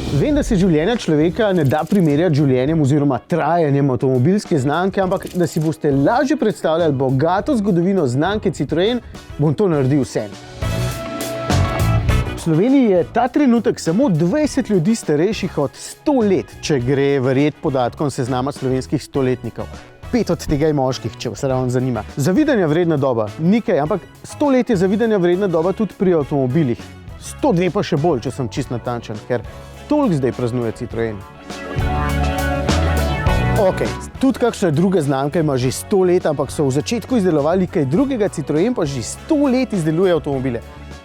Vem, da se življenja človeka ne da primerjati z življenjem oziroma trajanjem avtomobilske znamke, ampak da si boste lažje predstavljali bogato zgodovino znamke Citroen, bom to naredil vsem. V Sloveniji je ta trenutek samo 20 ljudi starejših od 100 let, če gre verjeti podatkom seznama slovenskih stoletnikov. 5 od tega je moških, če vas ravno zanima. Zavidanja vredna doba, nekaj, ampak 100 let je zavidanja vredna doba tudi pri avtomobilih. 102 pa še bolj, če sem čist natančen, ker toliko zdaj praznuje Citroen. Ok, tudi kakšna druga znamka ima že 100 let, ampak so v začetku izdelovali kaj drugega, Citroen pa že 100 let izdeluje avtomobile.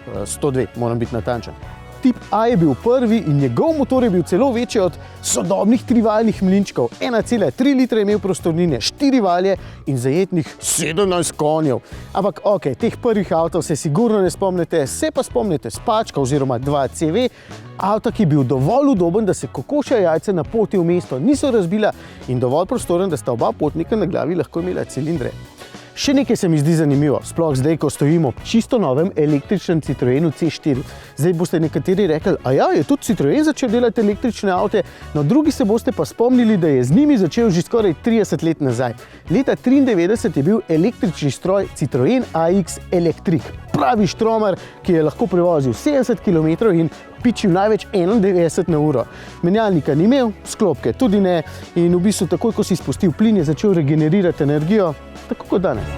102, moram biti natančen. Tip A je bil prvi in njegov motor je bil celo večji od sodobnih trivaljnih mlinčkov. 1,3 litra je imel prostornine, 4 valje in zajetnih 17 konjev. Ampak ok, teh prvih avtov se sigurno ne spomnite, se pa spomnite Spačka oziroma 2CV, avta, ki je bil dovolj udoben, da se kokošja jajca na poti v mesto niso razbila in dovolj prostoren, da sta oba potnika na glavi lahko imela cilindre. Še nekaj se mi zdi zanimivo, sploh zdaj, ko stojimo ob čisto novem električnem Citroenu C4. Zdaj boste nekateri rekli, a ja, je tudi Citroen začel delati električne avte, no drugi se boste pa spomnili, da je z njimi začel že skoraj 30 let nazaj. Leta 1993 je bil električni stroj Citroen AX Electric. Pravi štromar, ki je lahko prevozil 70 km in pičil največ 91 na uro. Menjalnika ni imel, sklopke tudi ne in v bistvu takoj, ko si spustil plin, je začel regenerirati energijo, tako kot danes.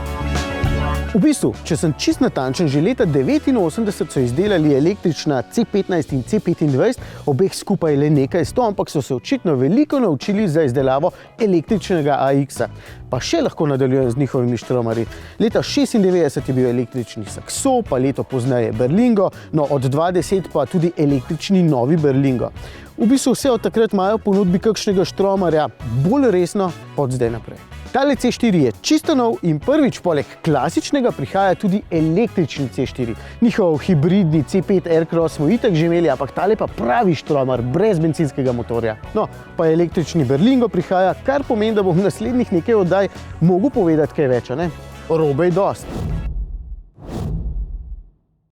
V bistvu, če sem čist natančen, že leta 1989 so izdelali električna C15 in C25, obeh skupaj le nekaj 100, ampak so se očitno veliko naučili za izdelavo električnega AX-a. Pa še lahko nadaljujem z njihovimi štromarji. Leta 1996 je bil električni Saxo, pa leto pozneje Berlingo, no od 2010 pa tudi električni novi Berlingo. V bistvu vse od takrat imajo v ponudbi kakšnega štromarja bolj resno od zdaj naprej. Tale C4 je čisto nov in prvič poleg klasičnega prihaja tudi električni C4. Njihov hibridni C5 Aircross smo itak že imeli, ampak tale pa pravi štromar brez bencinskega motorja. No, pa električni Berlingo prihaja, kar pomeni, da bom v naslednjih nekaj oddaj mogel povedati kaj več, a ne? Robe je dost.